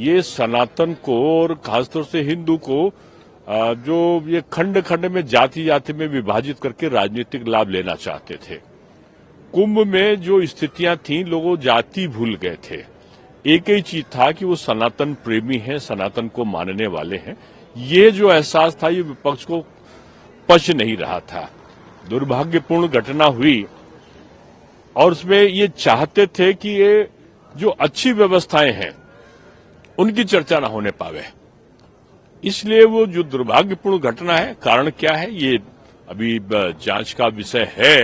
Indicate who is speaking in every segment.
Speaker 1: ये सनातन को और खासतौर से हिंदू को जो ये खंड खंड में जाति जाति में विभाजित करके राजनीतिक लाभ लेना चाहते थे। कुंभ में जो स्थितियां थीं, लोगों जाति भूल गए थे। एक ही चीज था कि वो सनातन प्रेमी हैं, सनातन को मानने वाले हैं। ये जो एहसास था, ये विपक्ष को पच नहीं रहा था। दुर्भाग्यपूर्ण घटना हुई और उसमें ये चाहते थे कि ये जो अच्छी व्यवस्थाएं हैं उनकी चर्चा न होने पावे। इसलिए वो जो दुर्भाग्यपूर्ण घटना है, कारण क्या है ये अभी जांच का विषय है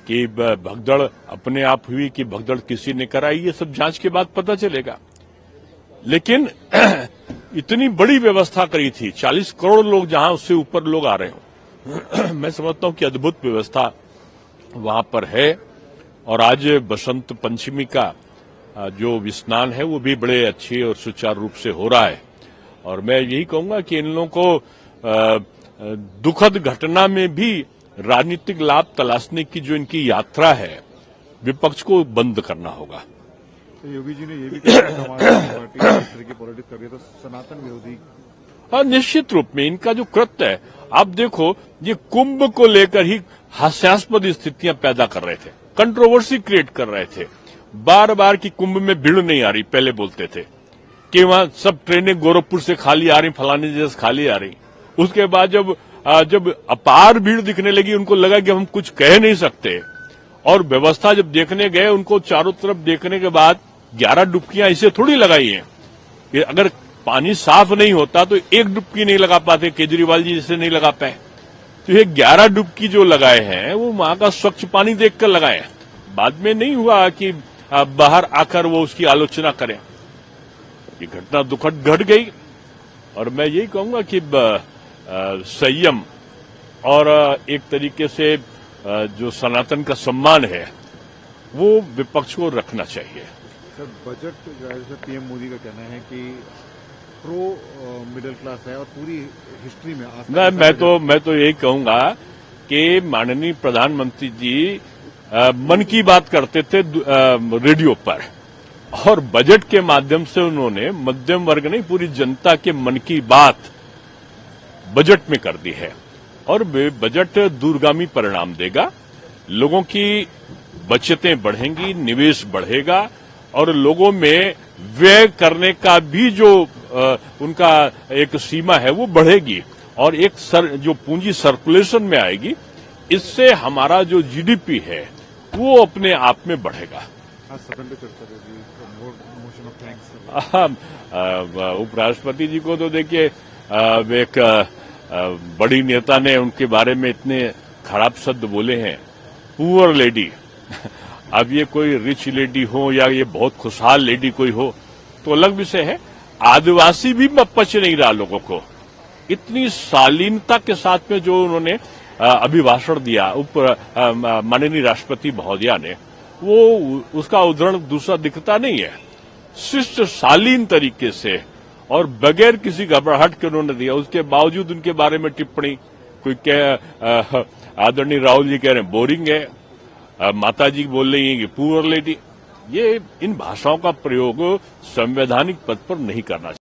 Speaker 1: कि भगदड़ अपने आप हुई कि भगदड़ किसी ने कराई, ये सब जांच के बाद पता चलेगा। लेकिन इतनी बड़ी व्यवस्था करी थी, 40 करोड़ लोग जहां उससे ऊपर लोग आ रहे हो मैं समझता हूं कि अद्भुत व्यवस्था वहां पर है। और आज बसंत पंचमी का जो स्नान है वो भी बड़े अच्छे और सुचारू रूप से हो रहा है। और मैं यही कहूंगा कि इन लोगों को दुखद घटना में भी राजनीतिक लाभ तलाशने की जो इनकी यात्रा है, विपक्ष को बंद करना होगा।
Speaker 2: तो योगी जी ने ये भी कहा पार्टी इस तरह की पॉलिटिक्स कर रही है तो सनातन विरोधी।
Speaker 1: हाँ, निश्चित रूप में इनका जो कृत्य है, आप देखो ये कुंभ को लेकर ही हास्यास्पद स्थितियां पैदा कर रहे थे, कंट्रोवर्सी क्रिएट कर रहे थे। बार बार की कुंभ में भीड़ नहीं आ रही, पहले बोलते थे कि वहां सब ट्रेनें गोरखपुर से खाली आ रही, फलाने जैसे खाली आ रही। उसके बाद जब अपार भीड़ दिखने लगी, उनको लगा कि हम कुछ कह नहीं सकते। और व्यवस्था जब देखने गए, उनको चारों तरफ देखने के बाद 11 डुबकियां इसे थोड़ी लगाई हैं कि अगर पानी साफ नहीं होता तो एक डुबकी नहीं लगा पाते, केजरीवाल जी जैसे नहीं लगा पाए। तो ये 11 डुबकी जो लगाए हैं वो वहां का स्वच्छ पानी देखकर लगाए हैं। बाद में नहीं हुआ कि बाहर आकर वो उसकी आलोचना करें। ये घटना दुखद घट गई और मैं यही कहूंगा कि संयम और एक तरीके से जो सनातन का सम्मान है वो विपक्ष को रखना चाहिए।
Speaker 2: सर, बजट जैसे पीएम मोदी का कहना है कि प्रो मिडिल क्लास है और पूरी हिस्ट्री में
Speaker 1: मैं तो यही कहूंगा कि माननीय प्रधानमंत्री जी मन की बात करते थे रेडियो पर, और बजट के माध्यम से उन्होंने मध्यम वर्ग नहीं, पूरी जनता के मन की बात बजट में कर दी है। और बजट दूरगामी परिणाम देगा, लोगों की बचतें बढ़ेंगी, निवेश बढ़ेगा और लोगों में व्यय करने का भी जो उनका एक सीमा है वो बढ़ेगी और एक जो पूंजी सर्कुलेशन में आएगी, इससे हमारा जो जीडीपी है वो अपने आप में बढ़ेगा। उपराष्ट्रपति जी को तो देखिए एक बड़ी नेता ने उनके बारे में इतने खराब शब्द बोले हैं, पुअर लेडी। अब ये कोई रिच लेडी हो या ये बहुत खुशहाल लेडी कोई हो तो अलग विषय है। आदिवासी भी पच नहीं रहा लोगों को। इतनी शालीनता के साथ में जो उन्होंने अभिभाषण दिया माननीय राष्ट्रपति महोदया ने, वो उसका उदाहरण दूसरा दिखता नहीं है। शिष्ट शालीन तरीके से और बगैर किसी घबराहट के उन्होंने दिया। उसके बावजूद उनके बारे में टिप्पणी कोई आदरणीय राहुल जी कह रहे हैं बोरिंग है, माता जी बोल रही हैं कि पुअर लेडी। ये इन भाषाओं का प्रयोग संवैधानिक पद पर नहीं करना चाहिए।